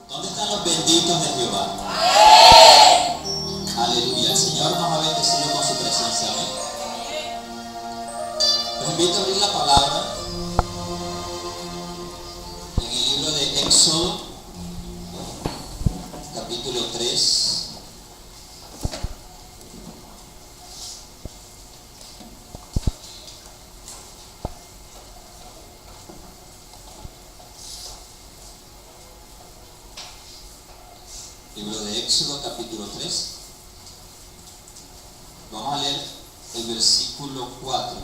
¿Dónde están los benditos de Jehová? Aleluya. El Señor nos ha bendecido con su presencia. Amén. Los invito a abrir la palabra en el libro de Éxodo, capítulo 3. Libro de Éxodo, capítulo 3. Vamos a leer el versículo 4.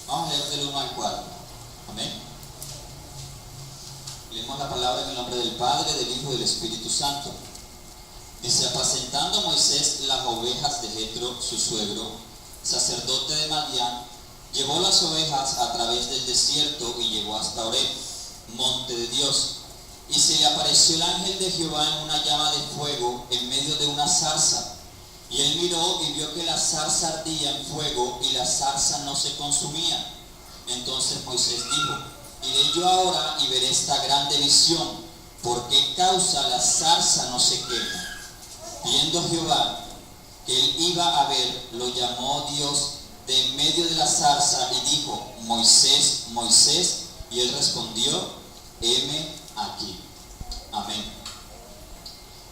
Vamos a leer del 1 al 4. Amén. Leemos la palabra en el nombre del Padre, del Hijo y del Espíritu Santo. Dice: apacentando Moisés las ovejas de Jetro, su suegro, sacerdote de Madián, llevó las ovejas a través del desierto y llegó hasta Horeb, monte de Dios. Y se le apareció el ángel de Jehová en una llama de fuego en medio de una zarza. Y él miró y vio que la zarza ardía en fuego y la zarza no se consumía. Entonces Moisés dijo: iré yo ahora y veré esta grande visión, ¿por qué causa la zarza no se quema? Viendo Jehová que él iba a ver, lo llamó Dios de en medio de la zarza y dijo: Moisés, Moisés. Y él respondió: heme aquí. Amén.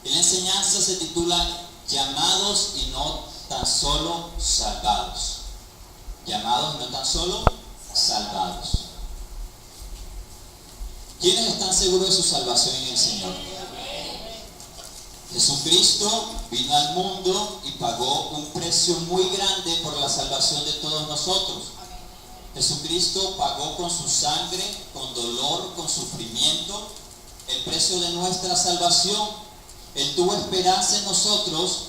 Y la enseñanza se titula llamados y no tan solo salvados. Llamados y no tan solo salvados. ¿Quiénes están seguros de su salvación en el Señor? Jesucristo vino al mundo y pagó un precio muy grande por la salvación de todos nosotros. Jesucristo pagó con su sangre, con dolor, con sufrimiento, el precio de nuestra salvación. Él tuvo esperanza en nosotros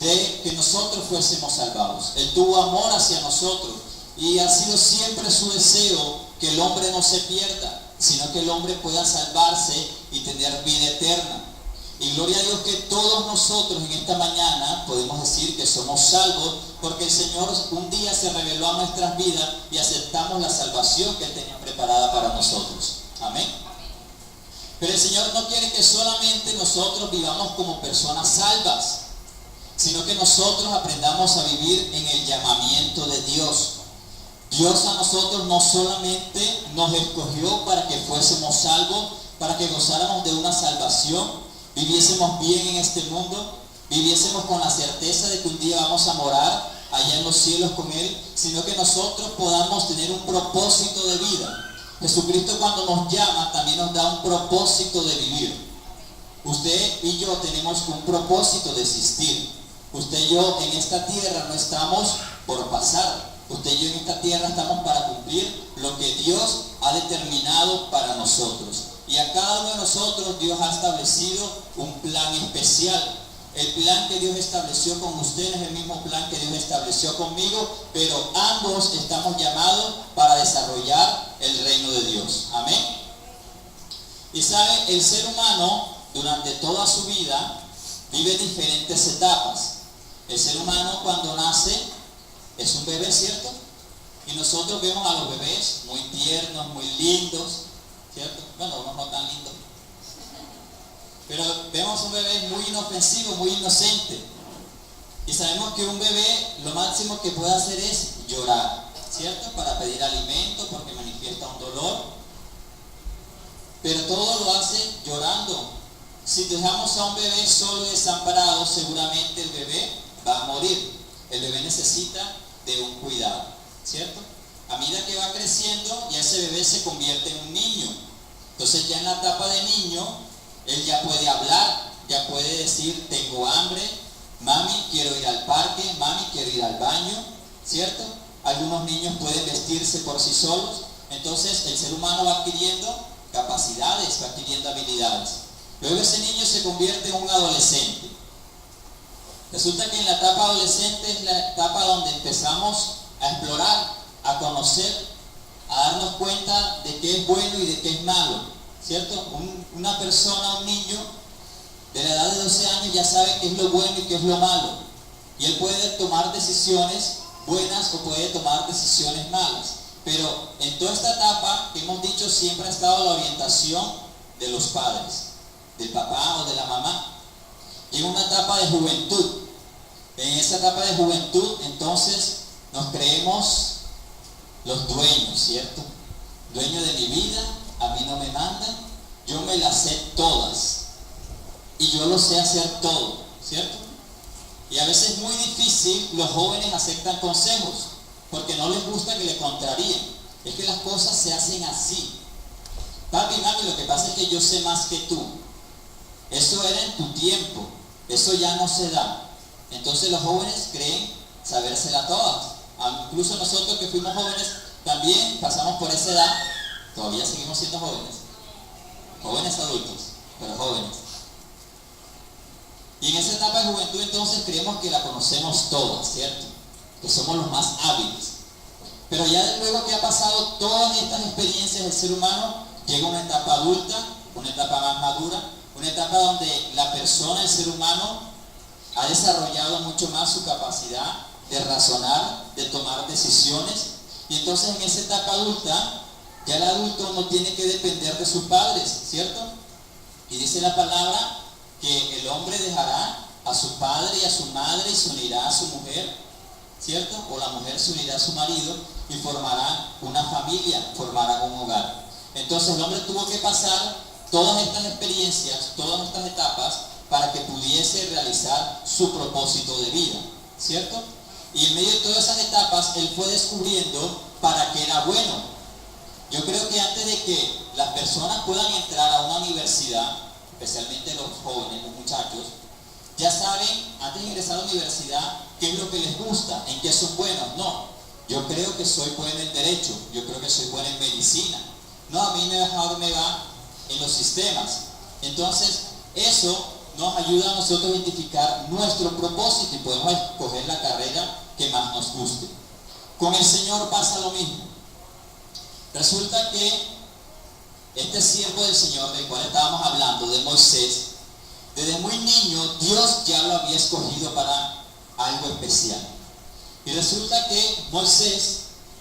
de que nosotros fuésemos salvados. Él tuvo amor hacia nosotros y ha sido siempre su deseo que el hombre no se pierda, sino que el hombre pueda salvarse y tener vida eterna. Y gloria a Dios que todos nosotros en esta mañana podemos decir que somos salvos, porque el Señor un día se reveló a nuestras vidas y aceptamos la salvación que Él tenía preparada para nosotros. Amén. Pero el Señor no quiere que solamente nosotros vivamos como personas salvas, sino que nosotros aprendamos a vivir en el llamamiento de Dios. Dios a nosotros no solamente nos escogió para que fuésemos salvos, para que gozáramos de una salvación, viviésemos bien en este mundo, viviésemos con la certeza de que un día vamos a morar allá en los cielos con Él, sino que nosotros podamos tener un propósito de vida. Jesucristo cuando nos llama también nos da un propósito de vivir. Usted y yo tenemos un propósito de existir. Usted y yo en esta tierra no estamos por pasar. Usted y yo en esta tierra estamos para cumplir lo que Dios ha determinado para nosotros. Y a cada uno de nosotros Dios ha establecido un plan especial. El plan que Dios estableció con usted es el mismo plan que Dios estableció conmigo, pero ambos estamos llamados para desarrollar el reino de Dios. Amén. Y sabe, el ser humano durante toda su vida vive diferentes etapas. El ser humano cuando nace es un bebé, ¿cierto? Y nosotros vemos a los bebés muy tiernos, muy lindos, ¿cierto? Bueno, unos no tan lindos. Pero vemos un bebé muy inofensivo, muy inocente. Y sabemos que un bebé lo máximo que puede hacer es llorar, ¿cierto? Para pedir alimento, porque manifiesta un dolor. Pero todo lo hace llorando. Si dejamos a un bebé solo y desamparado, seguramente el bebé va a morir. El bebé necesita de un cuidado, ¿cierto? A medida que va creciendo, ya ese bebé se convierte en un niño. Entonces ya en la etapa de niño, él ya puede hablar, ya puede decir: tengo hambre, mami, quiero ir al parque, mami, quiero ir al baño, ¿cierto? Algunos niños pueden vestirse por sí solos. Entonces el ser humano va adquiriendo capacidades, va adquiriendo habilidades. Luego ese niño se convierte en un adolescente. Resulta que en la etapa adolescente es la etapa donde empezamos a explorar, a conocer, a darnos cuenta de qué es bueno y de qué es malo, ¿cierto? Una persona, un niño de la edad de 12 años ya sabe qué es lo bueno y qué es lo malo, y él puede tomar decisiones buenas o puede tomar decisiones malas. Pero en toda esta etapa que hemos dicho siempre ha estado la orientación de los padres, del papá o de la mamá. Llega una etapa de juventud. En esa etapa de juventud entonces nos creemos los dueños, ¿cierto? Dueño de mi vida, a mí no me mandan, yo me las sé todas y yo lo sé hacer todo, ¿cierto? Y a veces es muy difícil, los jóvenes aceptan consejos porque no les gusta que le contraríen. Es que las cosas se hacen así. Papi, mami, lo que pasa es que yo sé más que tú. Eso era en tu tiempo, eso ya no se da. Entonces los jóvenes creen sabérsela todas. Incluso nosotros que fuimos jóvenes también pasamos por esa edad. Todavía seguimos siendo jóvenes. Jóvenes adultos, pero jóvenes. Y en esa etapa de juventud entonces creemos que la conocemos todas, ¿cierto? Que somos los más hábiles. Pero ya luego que ha pasado todas estas experiencias del ser humano, llega una etapa adulta, una etapa más madura, una etapa donde la persona, el ser humano, ha desarrollado mucho más su capacidad de razonar, de tomar decisiones. Y entonces en esa etapa adulta, ya el adulto no tiene que depender de sus padres, ¿cierto? Y dice la palabra que el hombre dejará a su padre y a su madre y se unirá a su mujer, ¿cierto? O la mujer se unirá a su marido y formarán una familia, formarán un hogar. Entonces el hombre tuvo que pasar todas estas experiencias, todas estas etapas, para que pudiese realizar su propósito de vida, ¿cierto? Y en medio de todas esas etapas, él fue descubriendo para qué era bueno. Yo creo que antes de que las personas puedan entrar a una universidad, especialmente los jóvenes, los muchachos, ya saben, antes de ingresar a la universidad, qué es lo que les gusta, en qué son buenos. No, yo creo que soy bueno en derecho, yo creo que soy bueno en medicina. No, a mí mejor me va en los sistemas. Entonces, eso nos ayuda a nosotros a identificar nuestro propósito y podemos escoger la carrera que más nos guste. Con el Señor pasa lo mismo. Resulta que este siervo del Señor, del cual estábamos hablando, de Moisés, desde muy niño Dios ya lo había escogido para algo especial. Y resulta que Moisés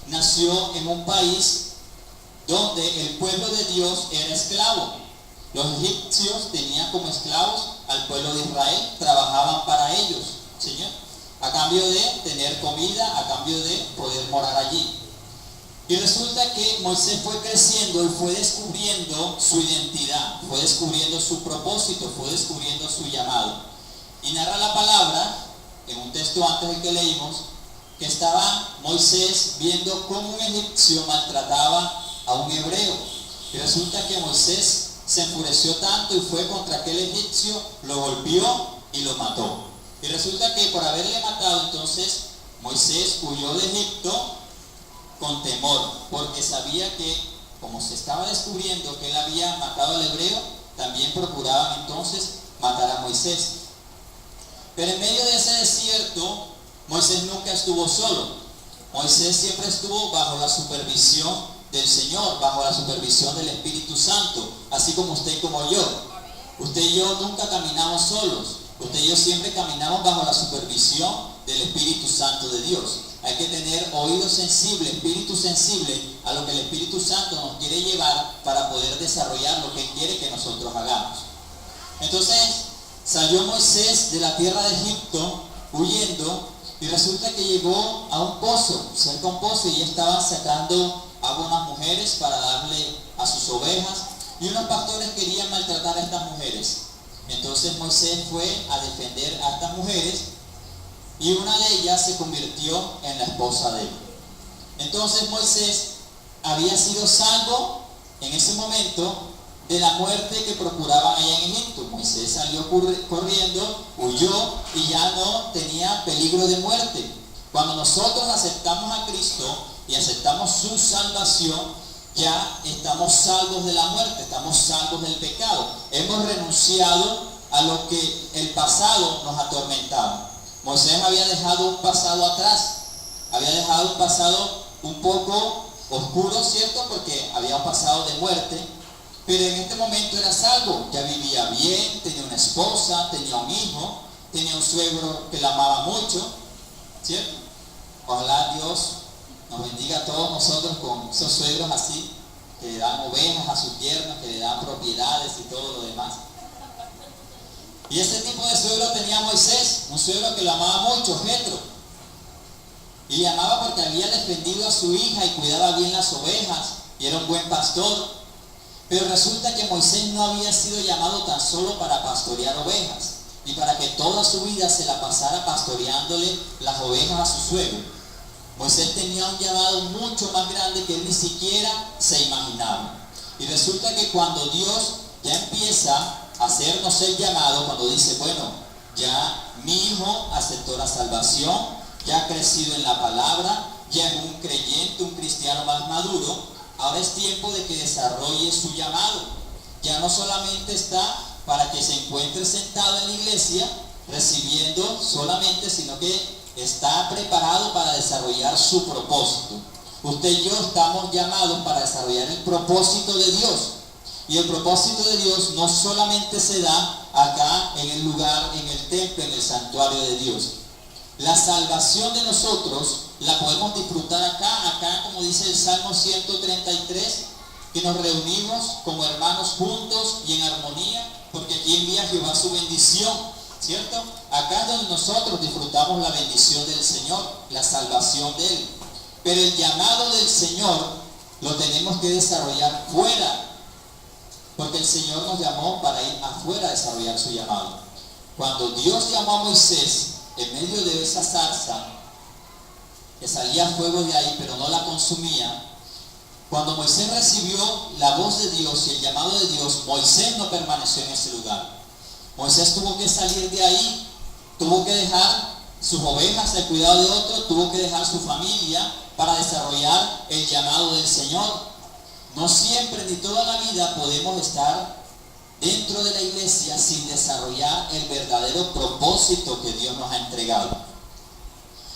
nació en un país donde el pueblo de Dios era esclavo. Los egipcios tenían como esclavos al pueblo de Israel, trabajaban para ellos, Señor, a cambio de tener comida, a cambio de poder morar allí. Y resulta que Moisés fue creciendo y fue descubriendo su identidad, fue descubriendo su propósito, fue descubriendo su llamado. Y narra la palabra, en un texto antes del que leímos, que estaba Moisés viendo cómo un egipcio maltrataba a un hebreo. Y resulta que Moisés se enfureció tanto y fue contra aquel egipcio, lo golpeó y lo mató. Y resulta que por haberle matado, entonces Moisés huyó de Egipto con temor, porque sabía que, como se estaba descubriendo que él había matado al hebreo, también procuraban entonces matar a Moisés. Pero en medio de ese desierto, Moisés nunca estuvo solo. Moisés siempre estuvo bajo la supervisión del Señor, bajo la supervisión del Espíritu Santo, así como usted y como yo. Usted y yo nunca caminamos solos. Usted y yo siempre caminamos bajo la supervisión del Espíritu Santo de Dios. Hay que tener oído sensible, espíritu sensible a lo que el Espíritu Santo nos quiere llevar para poder desarrollar lo que quiere que nosotros hagamos. Entonces salió Moisés de la tierra de Egipto huyendo y resulta que llegó a un pozo, cerca a un pozo, y estaban sacando agua unas mujeres para darle a sus ovejas, y unos pastores querían maltratar a estas mujeres. Entonces Moisés fue a defender a estas mujeres y una de ellas se convirtió en la esposa de él. Entonces Moisés había sido salvo en ese momento de la muerte que procuraban allá en Egipto. Moisés salió corriendo, huyó y ya no tenía peligro de muerte. Cuando nosotros aceptamos a Cristo y aceptamos su salvación, ya estamos salvos de la muerte, estamos salvos del pecado. Hemos renunciado a lo que el pasado nos atormentaba. Moisés había dejado un pasado atrás, había dejado un pasado un poco oscuro, ¿cierto? Porque había un pasado de muerte, pero en este momento era salvo, ya vivía bien, tenía una esposa, tenía un hijo, tenía un suegro que la amaba mucho, ¿cierto? Ojalá Dios nos bendiga a todos nosotros con esos suegros así, que le dan ovejas a sus yernos, que le dan propiedades y todo lo demás. Y ese tipo de suegro tenía Moisés, un suegro que lo amaba mucho, Jetro. Y le amaba porque había defendido a su hija y cuidaba bien las ovejas, y era un buen pastor. Pero resulta que Moisés no había sido llamado tan solo para pastorear ovejas, y para que toda su vida se la pasara pastoreándole las ovejas a su suegro. Moisés tenía un llamado mucho más grande que él ni siquiera se imaginaba. Y resulta que cuando Dios ya empieza a hacernos el llamado, cuando dice, bueno, ya mi hijo aceptó la salvación, ya ha crecido en la palabra, ya es un creyente, un cristiano más maduro, ahora es tiempo de que desarrolle su llamado. Ya no solamente está para que se encuentre sentado en la iglesia recibiendo solamente, sino que está preparado para desarrollar su propósito. Usted y yo estamos llamados para desarrollar el propósito de Dios. Y el propósito de Dios no solamente se da acá en el lugar, en el templo, en el santuario de Dios. La salvación de nosotros la podemos disfrutar acá como dice el Salmo 133, que nos reunimos como hermanos juntos y en armonía, porque aquí envía Jehová su bendición, ¿cierto? Acá es donde nosotros disfrutamos la bendición del Señor, la salvación de Él. Pero el llamado del Señor lo tenemos que desarrollar fuera, porque el Señor nos llamó para ir afuera a desarrollar su llamado. Cuando Dios llamó a Moisés en medio de esa zarza, que salía fuego de ahí, pero no la consumía, cuando Moisés recibió la voz de Dios y el llamado de Dios, Moisés no permaneció en ese lugar. Moisés tuvo que salir de ahí, tuvo que dejar sus ovejas al cuidado de otro, tuvo que dejar su familia para desarrollar el llamado del Señor. No siempre ni toda la vida podemos estar dentro de la iglesia sin desarrollar el verdadero propósito que Dios nos ha entregado.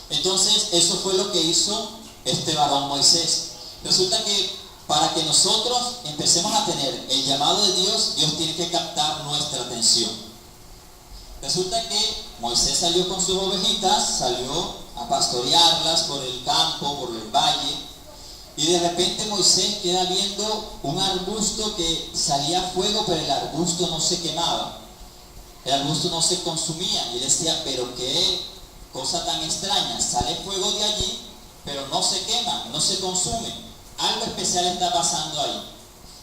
Entonces, eso fue lo que hizo este varón Moisés. Resulta que para que nosotros empecemos a tener el llamado de Dios, Dios tiene que captar nuestra atención. Resulta que Moisés salió con sus ovejitas, salió a pastorearlas por el campo, por el valle, y de repente Moisés queda viendo un arbusto que salía fuego, pero el arbusto no se quemaba, el arbusto no se consumía. Y él decía, pero qué cosa tan extraña, sale fuego de allí, pero no se quema, no se consume. Algo especial está pasando ahí.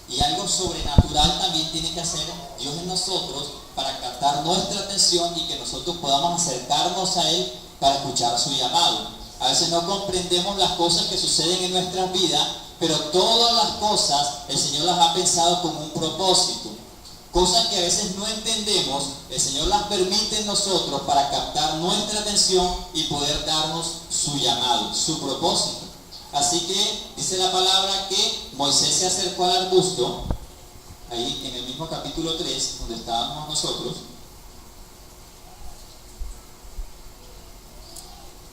Y algo sobrenatural también tiene que hacer Dios en nosotros para captar nuestra atención y que nosotros podamos acercarnos a Él para escuchar su llamado. A veces no comprendemos las cosas que suceden en nuestras vidas, pero todas las cosas el Señor las ha pensado con un propósito. Cosas que a veces no entendemos, el Señor las permite en nosotros para captar nuestra atención y poder darnos su llamado, su propósito. Así que dice la palabra que Moisés se acercó al arbusto, ahí en el mismo capítulo 3, donde estábamos nosotros.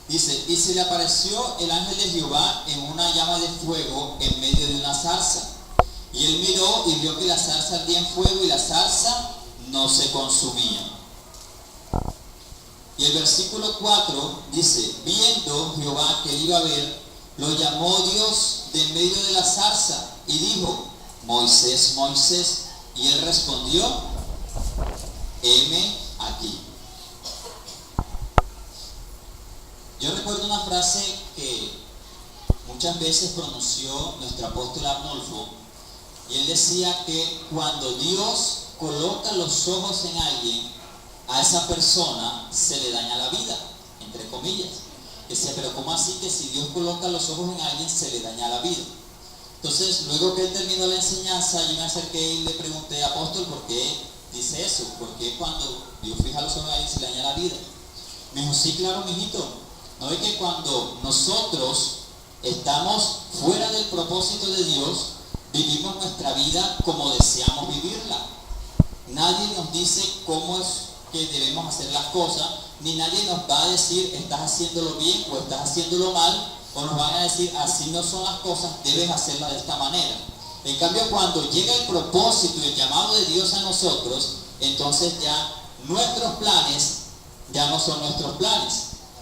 Dice, y se le apareció el ángel de Jehová en una llama de fuego en medio de una zarza. Y él miró y vio que la zarza ardía en fuego y la zarza no se consumía. Y el versículo 4 dice, viendo Jehová que él iba a ver, lo llamó Dios de en medio de la zarza y dijo, Moisés, Moisés. Y él respondió, heme aquí. Yo recuerdo una frase que muchas veces pronunció nuestro apóstol Arnulfo, y él decía que cuando Dios coloca los ojos en alguien, a esa persona se le daña la vida, entre comillas. Decía, pero ¿cómo así que si Dios coloca los ojos en alguien se le daña la vida? Entonces, luego que él terminó la enseñanza, yo me acerqué y le pregunté, apóstol, ¿por qué dice eso? ¿Por qué cuando Dios fija los ojos en alguien se le daña la vida? Me dijo, sí, claro, mijito. ¿No es que cuando nosotros estamos fuera del propósito de Dios, vivimos nuestra vida como deseamos vivirla? Nadie nos dice cómo es que debemos hacer las cosas, ni nadie nos va a decir, estás haciéndolo bien o estás haciéndolo mal, o nos van a decir, así no son las cosas, debes hacerlas de esta manera. En cambio, cuando llega el propósito y el llamado de Dios a nosotros, entonces ya nuestros planes ya no son nuestros planes.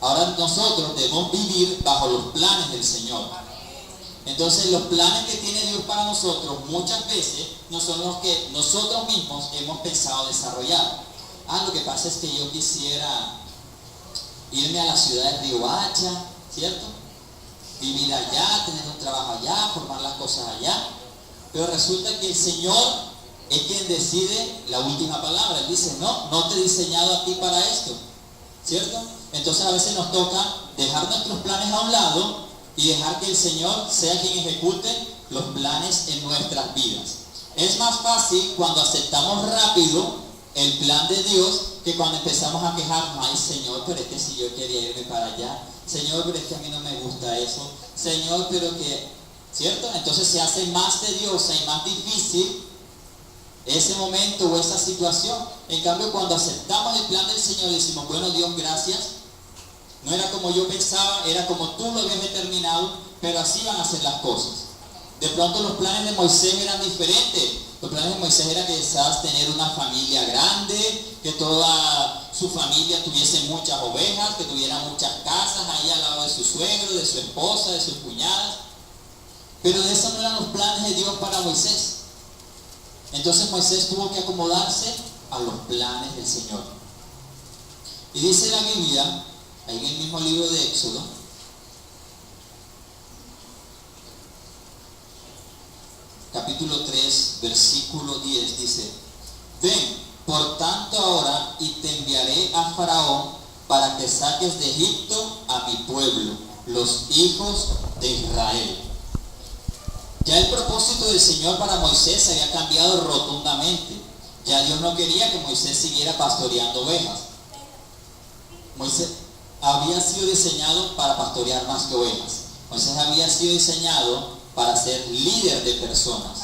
Ahora nosotros debemos vivir bajo los planes del Señor. Entonces los planes que tiene Dios para nosotros muchas veces no son los que nosotros mismos hemos pensado desarrollar. Lo que pasa es que yo quisiera irme a la ciudad de Riohacha, ¿cierto? Vivir allá, tener un trabajo allá, formar las cosas allá. Pero resulta que el Señor es quien decide la última palabra. Él dice, no te he diseñado a ti para esto, ¿cierto? Entonces a veces nos toca dejar nuestros planes a un lado y dejar que el Señor sea quien ejecute los planes en nuestras vidas. Es más fácil cuando aceptamos rápido el plan de Dios que cuando empezamos a quejarnos. Ay, Señor, pero es que si yo quería irme para allá. Señor, pero es que a mí no me gusta eso. Señor, pero que... ¿Cierto? Entonces se hace más tediosa y más difícil ese momento o esa situación. En cambio, cuando aceptamos el plan del Señor y decimos, bueno, Dios, gracias. No era como yo pensaba, era como tú lo habías determinado, pero así van a ser las cosas. De pronto los planes de Moisés eran diferentes. Los planes de Moisés era que quizás tener una familia grande, que toda su familia tuviese muchas ovejas, que tuviera muchas casas ahí al lado de su suegro, de su esposa, de sus cuñadas. Pero de eso no eran los planes de Dios para Moisés. Entonces Moisés tuvo que acomodarse a los planes del Señor. Y dice la Biblia, ahí en el mismo libro de Éxodo, capítulo 3, versículo 10, dice: ven, por tanto ahora, y te enviaré a Faraón para que saques de Egipto a mi pueblo, los hijos de Israel. Ya el propósito del Señor para Moisés se había cambiado rotundamente. Ya Dios no quería que Moisés siguiera pastoreando ovejas. Moisés había sido diseñado para pastorear más que ovejas. Moisés había sido diseñado para ser líder de personas.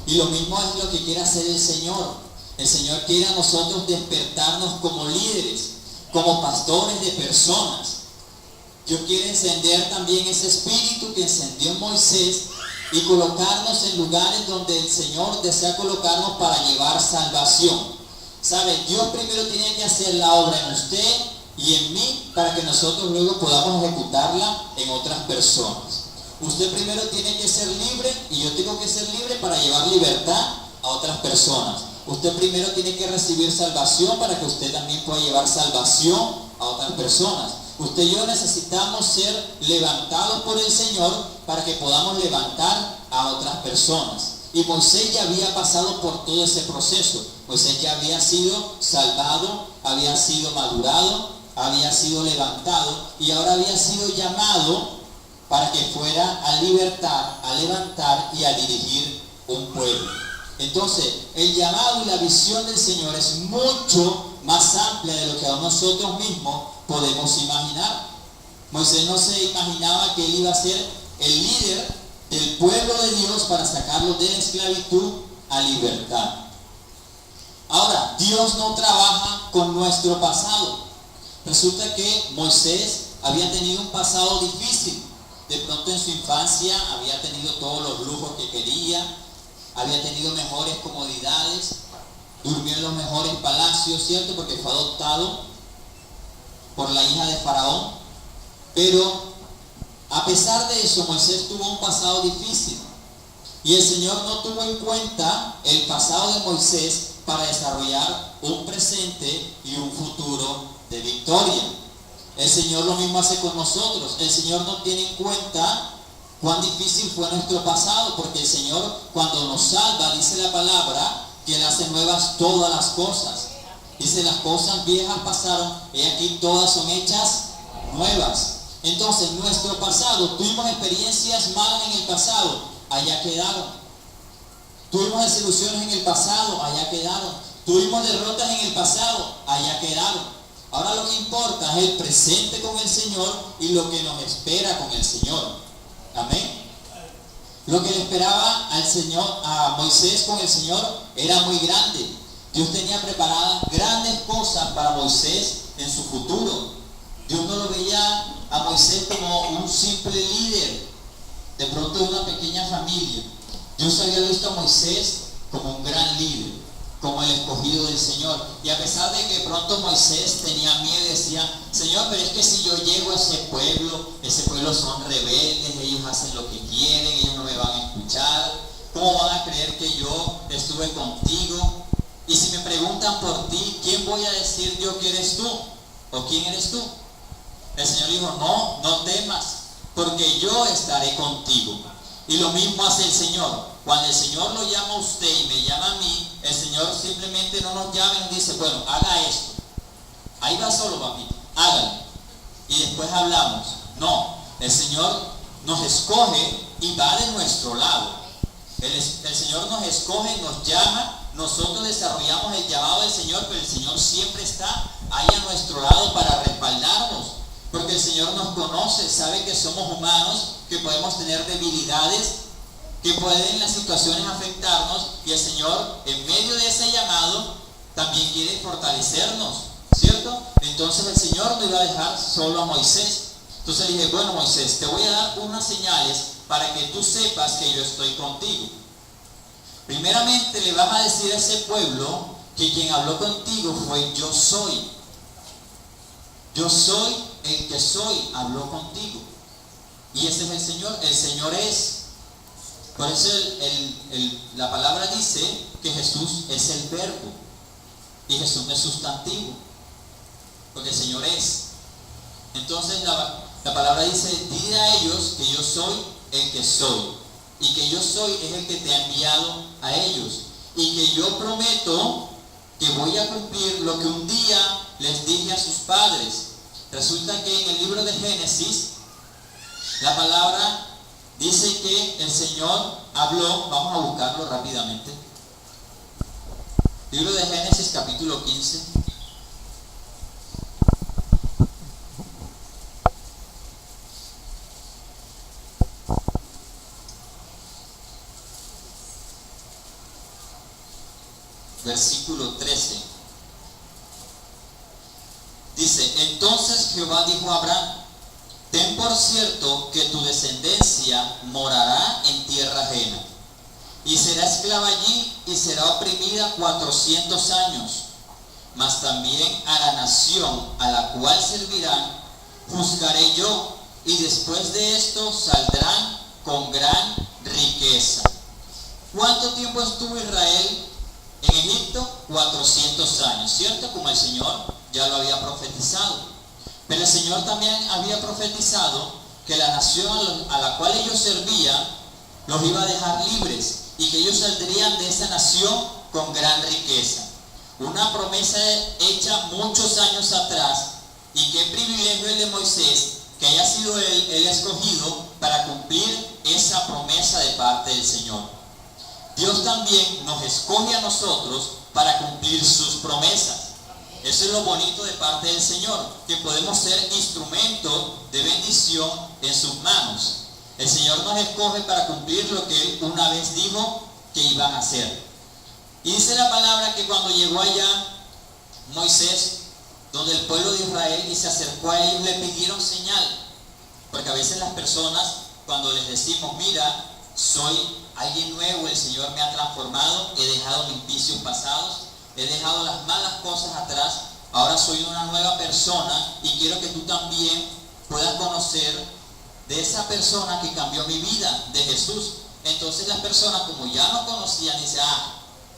Y lo mismo es lo que quiere hacer el Señor. El Señor quiere a nosotros despertarnos como líderes, como pastores de personas. Dios quiere encender también ese espíritu que encendió en Moisés y colocarnos en lugares donde el Señor desea colocarnos para llevar salvación. ¿Sabe? Dios primero tiene que hacer la obra en usted y en mí para que nosotros luego podamos ejecutarla en otras personas. Usted primero tiene que ser libre y yo tengo que ser libre para llevar libertad a otras personas. Usted primero tiene que recibir salvación para que usted también pueda llevar salvación a otras personas. Usted y yo necesitamos ser levantados por el Señor para que podamos levantar a otras personas. Y Moisés ya había pasado por todo ese proceso. Moisés ya había sido salvado, había sido madurado, había sido levantado y ahora había sido llamado para que fuera a libertar, a levantar y a dirigir un pueblo. Entonces, el llamado y la visión del Señor es mucho más amplia de lo que a nosotros mismos podemos imaginar. Moisés no se imaginaba que él iba a ser el líder del pueblo de Dios para sacarlos de la esclavitud a libertad. Ahora, Dios no trabaja con nuestro pasado. Resulta que Moisés había tenido un pasado difícil. De pronto en su infancia había tenido todos los lujos que quería, había tenido mejores comodidades, durmió en los mejores palacios, ¿cierto? Porque fue adoptado por la hija de Faraón. Pero a pesar de eso, Moisés tuvo un pasado difícil. Y el Señor no tuvo en cuenta el pasado de Moisés para desarrollar un presente y un futuro de victoria. El Señor lo mismo hace con nosotros. El Señor no tiene en cuenta cuán difícil fue nuestro pasado, porque el Señor, cuando nos salva, dice la palabra, que Él hace nuevas todas las cosas. Dice, las cosas viejas pasaron, y aquí todas son hechas nuevas. Entonces, nuestro pasado, tuvimos experiencias malas en el pasado, allá quedaron. Tuvimos desilusiones en el pasado, allá quedaron. Tuvimos derrotas en el pasado, allá quedaron. Ahora lo que importa es el presente con el Señor y lo que nos espera con el Señor. Amén. Lo que le esperaba al Señor, a Moisés con el Señor, era muy grande. Dios tenía preparadas grandes cosas para Moisés en su futuro. Dios no lo veía a Moisés como un simple líder, de pronto de una pequeña familia. Dios había visto a Moisés como un gran líder. como el escogido del Señor. Y a pesar de que pronto Moisés tenía miedo y decía, Señor, pero es que si yo llego a ese pueblo son rebeldes, ellos hacen lo que quieren, ellos no me van a escuchar, ¿cómo van a creer que yo estuve contigo? Y si me preguntan por ti, ¿quién voy a decir yo que eres tú? ¿O quién eres tú? El Señor dijo, no temas, porque yo estaré contigo. Y lo mismo hace el Señor. Cuando el Señor lo llama a usted y me llama a mí, el Señor simplemente no nos llama y nos dice, bueno, haga esto. Ahí va solo, papito, hágalo. Y después hablamos. No, el Señor nos escoge y va de nuestro lado. El Señor nos escoge, nos llama, nosotros desarrollamos el llamado del Señor, pero el Señor siempre está ahí a nuestro lado para respaldarnos. Porque el Señor nos conoce, sabe que somos humanos, que podemos tener debilidades, que pueden las situaciones afectarnos, y el Señor en medio de ese llamado también quiere fortalecernos, ¿cierto? Entonces el Señor no iba a dejar solo a Moisés. Entonces le dije, bueno, Moisés, te voy a dar unas señales para que tú sepas que yo estoy contigo. Primeramente le vas a decir a ese pueblo que quien habló contigo fue yo soy. Yo soy el que soy, habló contigo. Y ese es el Señor es. Por eso la palabra dice que Jesús es el verbo y Jesús no es sustantivo, porque el Señor es. Entonces la palabra dice, dile a ellos que yo soy el que soy, y que yo soy es el que te ha enviado a ellos, y que yo prometo que voy a cumplir lo que un día les dije a sus padres. Resulta que en el libro de Génesis la palabra dice que el Señor habló, vamos a buscarlo rápidamente. Libro de Génesis capítulo 15. Versículo 13. Dice, entonces Jehová dijo a Abraham, ten por cierto que tu descendencia morará en tierra ajena, y será esclava allí y será oprimida 400 años. Mas también a la nación a la cual servirán juzgaré yo, y después de esto saldrán con gran riqueza. ¿Cuánto tiempo estuvo Israel en Egipto? 400 años, ¿cierto? Como el Señor ya lo había profetizado. Pero el Señor también había profetizado que la nación a la cual ellos servían los iba a dejar libres y que ellos saldrían de esa nación con gran riqueza. Una promesa hecha muchos años atrás, y qué privilegio el de Moisés que haya sido el escogido para cumplir esa promesa de parte del Señor. Dios también nos escoge a nosotros para cumplir sus promesas. Eso es lo bonito de parte del Señor, que podemos ser instrumentos de bendición en sus manos. El Señor nos escoge para cumplir lo que Él una vez dijo que iban a hacer. Y dice la palabra que cuando llegó allá Moisés, donde el pueblo de Israel, y se acercó a ellos, le pidieron señal. Porque a veces las personas, cuando les decimos, mira, soy alguien nuevo, el Señor me ha transformado, he dejado mis vicios pasados, he dejado las malas cosas atrás, ahora soy una nueva persona y quiero que tú también puedas conocer de esa persona que cambió mi vida, de Jesús. Entonces las personas, como ya no conocían, dicen,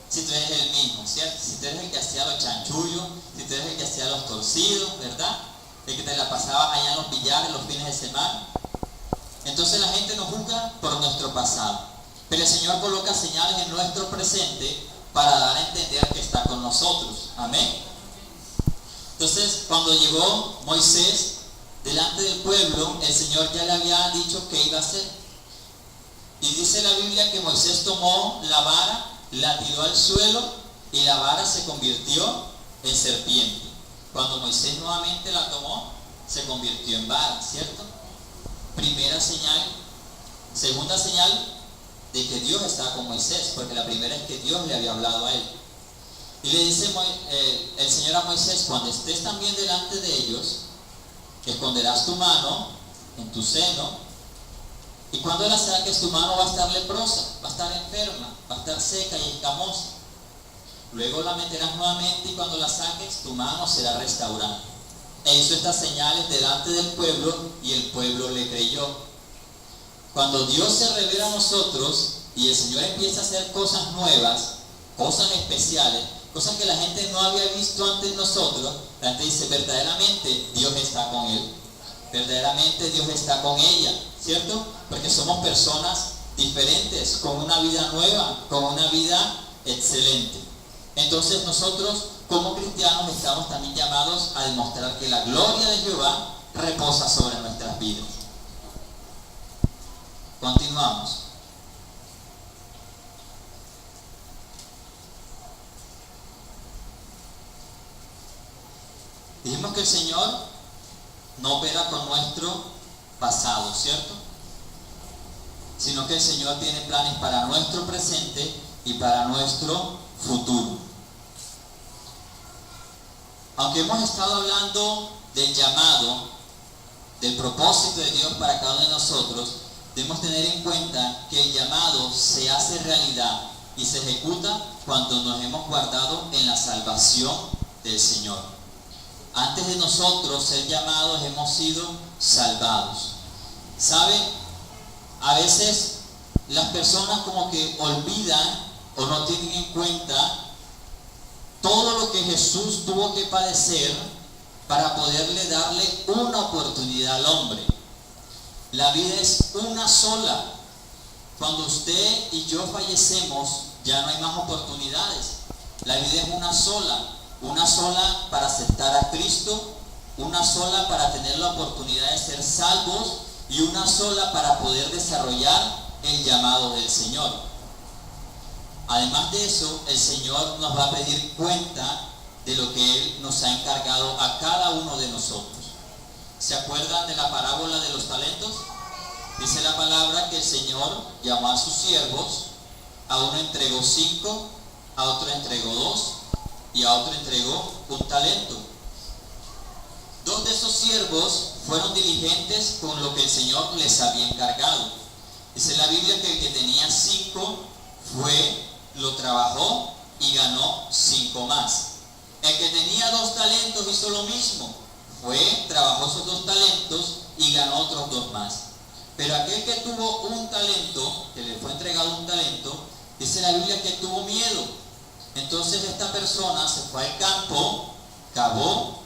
si tú eres el mismo, ¿cierto? Si tú eres el que hacía los chanchullos, si tú eres el que hacía los torcidos, ¿verdad? El que te la pasaba allá en los billares los fines de semana. Entonces la gente nos juzga por nuestro pasado, pero el Señor coloca señales en nuestro presente para dar a entender que está con nosotros. Amén. Entonces, cuando llegó Moisés delante del pueblo, el Señor ya le había dicho qué iba a hacer. Y dice la Biblia que Moisés tomó la vara, la tiró al suelo, y la vara se convirtió en serpiente. Cuando Moisés nuevamente la tomó, se convirtió en vara, ¿cierto? Primera señal. Segunda señal de que Dios estaba con Moisés, porque la primera es que Dios le había hablado a él. Y le dice el Señor a Moisés, cuando estés también delante de ellos, esconderás tu mano en tu seno, y cuando la saques tu mano va a estar leprosa, va a estar enferma, va a estar seca y escamosa. Luego la meterás nuevamente y cuando la saques, tu mano será restaurada. E hizo estas señales delante del pueblo y el pueblo le creyó. Cuando Dios se revela a nosotros y el Señor empieza a hacer cosas nuevas, cosas especiales, cosas que la gente no había visto antes en nosotros, la gente dice, verdaderamente Dios está con él, verdaderamente Dios está con ella, ¿cierto? Porque somos personas diferentes, con una vida nueva, con una vida excelente. Entonces nosotros como cristianos estamos también llamados a demostrar que la gloria de Jehová reposa sobre nuestras vidas. Continuamos. Dijimos que el Señor no opera con nuestro pasado, ¿cierto? Sino que el Señor tiene planes para nuestro presente y para nuestro futuro. Aunque hemos estado hablando del llamado, del propósito de Dios para cada uno de nosotros, debemos tener en cuenta que el llamado se hace realidad y se ejecuta cuando nos hemos guardado en la salvación del Señor. Antes de nosotros ser llamados hemos sido salvados. ¿Sabe? A veces las personas como que olvidan o no tienen en cuenta todo lo que Jesús tuvo que padecer para poderle darle una oportunidad al hombre. La vida es una sola. Cuando usted y yo fallecemos, ya no hay más oportunidades. La vida es una sola para aceptar a Cristo, una sola para tener la oportunidad de ser salvos y una sola para poder desarrollar el llamado del Señor. Además de eso, el Señor nos va a pedir cuenta de lo que Él nos ha encargado a cada uno de nosotros. ¿Se acuerdan de la parábola de los talentos? Dice la palabra que el Señor llamó a sus siervos, a uno entregó 5, a otro entregó 2 y a otro entregó 1 talento. 2 de esos siervos fueron diligentes con lo que el Señor les había encargado. Dice la Biblia que el que tenía 5 lo trabajó y ganó 5 más. El que tenía 2 talentos hizo lo mismo, trabajó esos 2 talentos y ganó otros 2 más. Pero aquel que tuvo 1 talento, que le fue entregado 1 talento, dice la Biblia que tuvo miedo. Entonces esta persona se fue al campo, cavó,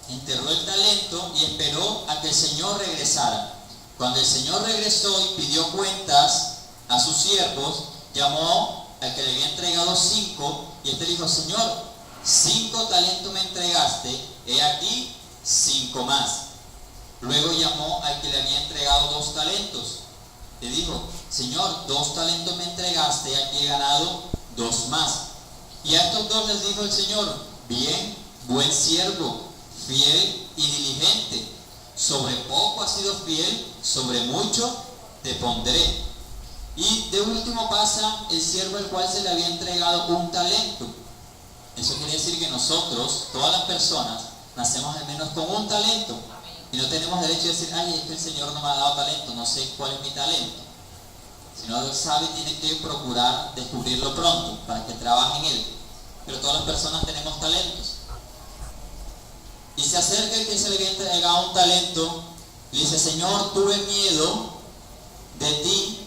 enterró el talento y esperó a que el Señor regresara. Cuando el Señor regresó y pidió cuentas a sus siervos, llamó al que le había entregado 5 y este le dijo, Señor, 5 talentos me entregaste, he aquí 5 más. Luego llamó al que le había entregado 2 talentos. Le dijo, Señor, 2 talentos me entregaste, aquí he ganado 2 más. Y a estos 2 les dijo el Señor, bien, buen siervo, fiel y diligente. Sobre poco has sido fiel, sobre mucho te pondré. Y de último pasa el siervo al cual se le había entregado 1 talento. Eso quiere decir que nosotros, todas las personas, nacemos al menos con 1 talento. Y no tenemos derecho a decir, ay, es que el Señor no me ha dado talento, no sé cuál es mi talento. Si no lo sabe, tiene que procurar descubrirlo pronto para que trabaje en él. Pero todas las personas tenemos talentos. Y se acerca el que se le había entregado 1 talento, le dice, Señor, tuve miedo de ti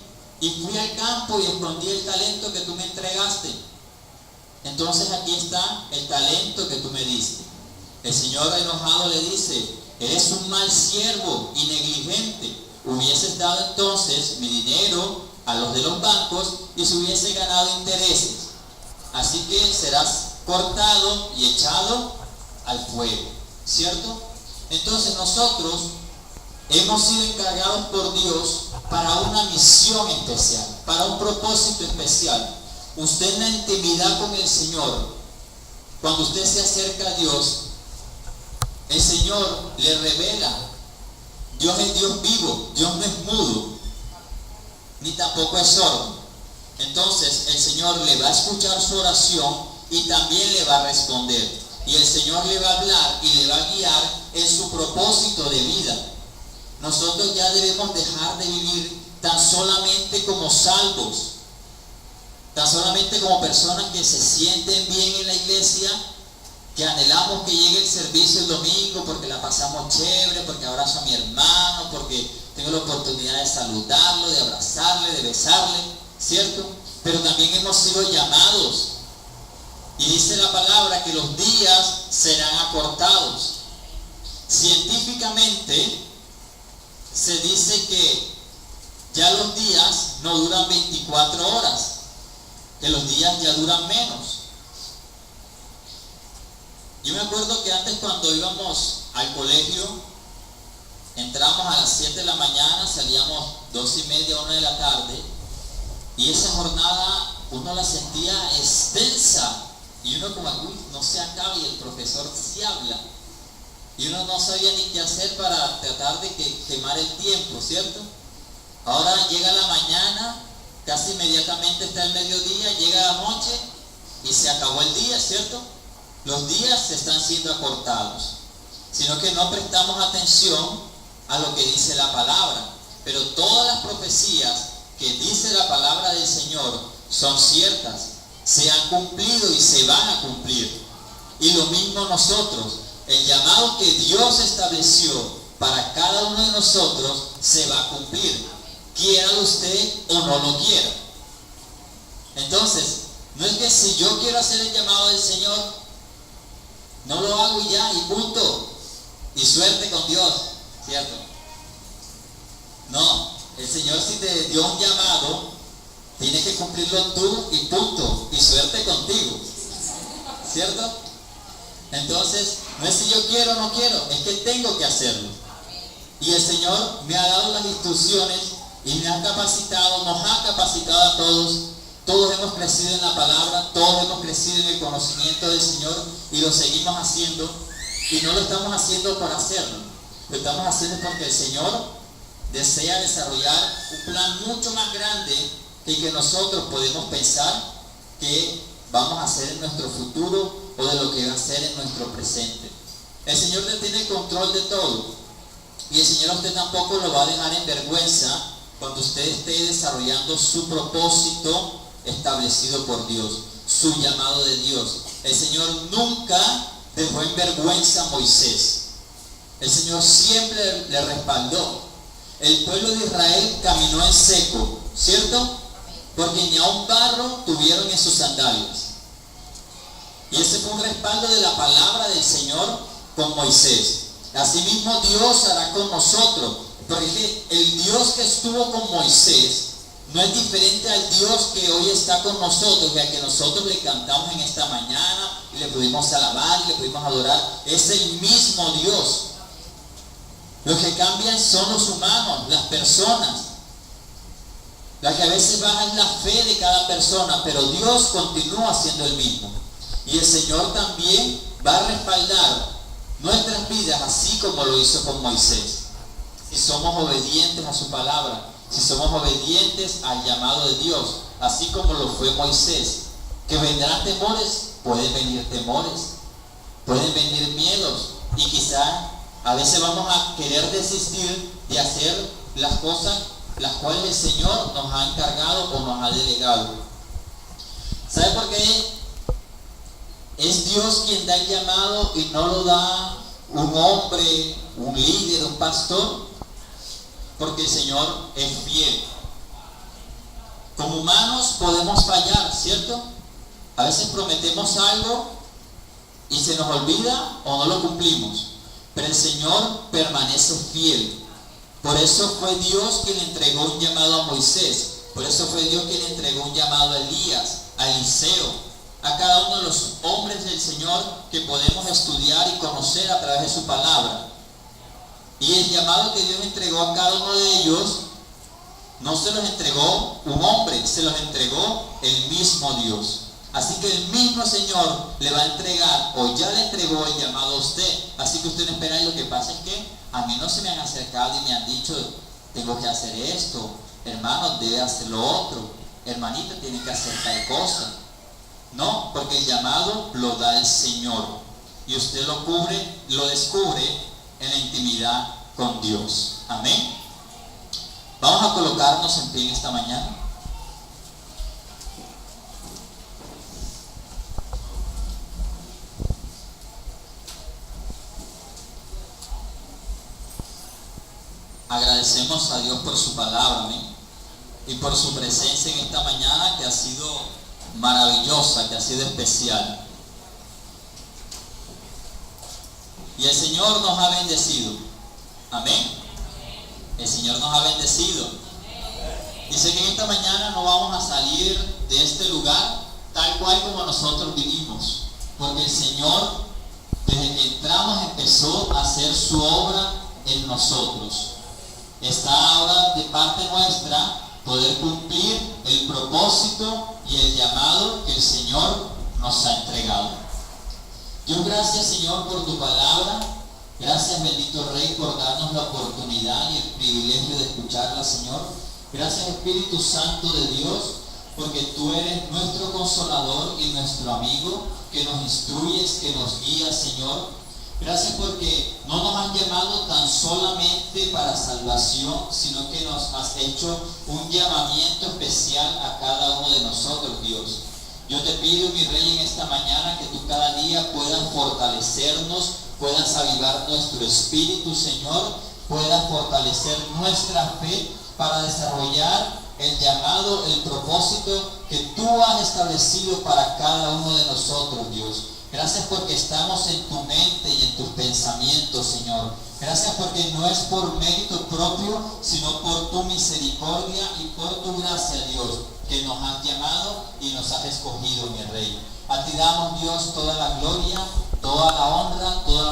y fui al campo y escondí el talento que tú me entregaste. Entonces aquí está el talento que tú me diste. El Señor enojado le dice, eres un mal siervo y negligente. Hubieses dado entonces mi dinero a los de los bancos y se hubiese ganado intereses. Así que serás cortado y echado al fuego. ¿Cierto? Entonces nosotros hemos sido encargados por Dios para una misión especial, para un propósito especial. Usted en la intimidad con el Señor, cuando usted se acerca a Dios, el Señor le revela. Dios es Dios vivo, Dios no es mudo, ni tampoco es sordo. Entonces el Señor le va a escuchar su oración y también le va a responder. Y el Señor le va a hablar y le va a guiar en su propósito de vida. Nosotros ya debemos dejar de vivir tan solamente como salvos, tan solamente como personas que se sienten bien en la iglesia, que anhelamos que llegue el servicio el domingo porque la pasamos chévere, porque abrazo a mi hermano, porque tengo la oportunidad de saludarlo, de abrazarle, de besarle, ¿cierto? Pero también hemos sido llamados, y dice la palabra que los días serán acortados. Científicamente se dice que ya los días no duran 24 horas, que los días ya duran menos. Yo me acuerdo que antes, cuando íbamos al colegio, entramos a las 7 de la mañana, salíamos 2:30, 1 de la tarde, y esa jornada uno la sentía extensa, y uno como, uy, no se acaba, y el profesor sí habla, y uno no sabía ni qué hacer para tratar de quemar el tiempo, ¿cierto? Ahora llega la mañana, casi inmediatamente está el mediodía, llega la noche y se acabó el día, ¿cierto? Los días están siendo acortados, sino que no prestamos atención a lo que dice la palabra. Pero todas las profecías que dice la palabra del Señor son ciertas, se han cumplido y se van a cumplir. Y lo mismo nosotros, el llamado que Dios estableció para cada uno de nosotros se va a cumplir, quiera usted o no lo quiera. Entonces, no es que si yo quiero hacer el llamado del Señor, no lo hago y ya, y punto, y suerte con Dios, ¿cierto? No, el Señor, si te dio un llamado, tienes que cumplirlo tú y punto, y suerte contigo, ¿cierto? Entonces, no es si yo quiero o no quiero, es que tengo que hacerlo. Y el Señor me ha dado las instrucciones y me ha capacitado, nos ha capacitado a todos. Todos hemos crecido en la palabra, todos hemos crecido en el conocimiento del Señor, y lo seguimos haciendo, y no lo estamos haciendo por hacerlo, lo estamos haciendo porque el Señor desea desarrollar un plan mucho más grande que nosotros podemos pensar que vamos a hacer en nuestro futuro o de lo que va a hacer en nuestro presente. El Señor tiene el control de todo, y el Señor a usted tampoco lo va a dejar en vergüenza cuando usted esté desarrollando su propósito establecido por Dios, su llamado de Dios. El Señor nunca dejó en vergüenza a Moisés. El Señor siempre le respaldó. El pueblo de Israel caminó en seco, ¿cierto? Porque ni aun barro tuvieron en sus sandalias. Y ese fue un respaldo de la palabra del Señor con Moisés. Asimismo Dios hará con nosotros, porque el Dios que estuvo con Moisés no es diferente al Dios que hoy está con nosotros, y al que nosotros le cantamos en esta mañana, y le pudimos alabar, y le pudimos adorar. Es el mismo Dios. Lo que cambian son los humanos, las personas. La que a veces baja es la fe de cada persona, pero Dios continúa siendo el mismo. Y el Señor también va a respaldar nuestras vidas, así como lo hizo con Moisés. Si somos obedientes a su palabra, si somos obedientes al llamado de Dios, así como lo fue Moisés. Que vendrán temores, pueden venir temores, pueden venir miedos, y quizá a veces vamos a querer desistir de hacer las cosas las cuales el Señor nos ha encargado o nos ha delegado. ¿Sabe por qué? Es Dios quien da el llamado y no lo da un hombre, un líder, un pastor. Porque el Señor es fiel. Como humanos podemos fallar, ¿cierto? A veces prometemos algo y se nos olvida o no lo cumplimos. Pero el Señor permanece fiel. Por eso fue Dios quien le entregó un llamado a Moisés. Por eso fue Dios quien le entregó un llamado a Elías, a Eliseo, a cada uno de los hombres del Señor que podemos estudiar y conocer a través de su palabra. Y el llamado que Dios entregó a cada uno de ellos, no se los entregó un hombre, se los entregó el mismo Dios. Así que el mismo Señor le va a entregar, o ya le entregó el llamado a usted. Así que usted no espera. Y lo que pasa es que a mí no se me han acercado y me han dicho, tengo que hacer esto, hermano, debe hacer lo otro, hermanita, tiene que hacer tal cosa. No, porque el llamado lo da el Señor, y usted lo cubre, lo descubre en la intimidad con Dios. Amén. Vamos a colocarnos en pie en esta mañana. Agradecemos a Dios por su palabra, amén, y por su presencia en esta mañana que ha sido maravillosa, que ha sido especial. Y el Señor nos ha bendecido, amén. El Señor nos ha bendecido. Dice que en esta mañana no vamos a salir de este lugar tal cual como nosotros vivimos, porque el Señor, desde que entramos, empezó a hacer su obra en nosotros. Está ahora de parte nuestra poder cumplir el propósito y el llamado que el Señor nos ha entregado. Dios, gracias, Señor, por tu palabra. Gracias, bendito Rey, por darnos la oportunidad y el privilegio de escucharla, Señor. Gracias, Espíritu Santo de Dios, porque tú eres nuestro consolador y nuestro amigo, que nos instruyes, que nos guías, Señor. Gracias porque no nos has llamado tan solamente para salvación, sino que nos has hecho un llamamiento especial a cada uno de nosotros, Dios. Yo te pido, mi Rey, en esta mañana que tú cada día puedas fortalecernos, puedas avivar nuestro espíritu, Señor, puedas fortalecer nuestra fe para desarrollar el llamado, el propósito que tú has establecido para cada uno de nosotros, Dios. Gracias porque estamos en tu mente y en tus pensamientos, Señor. Gracias porque no es por mérito propio, sino por tu misericordia y por tu gracia, Dios, que nos has llamado y nos has escogido, mi Rey. A ti damos, Dios, toda la gloria, toda la honra, toda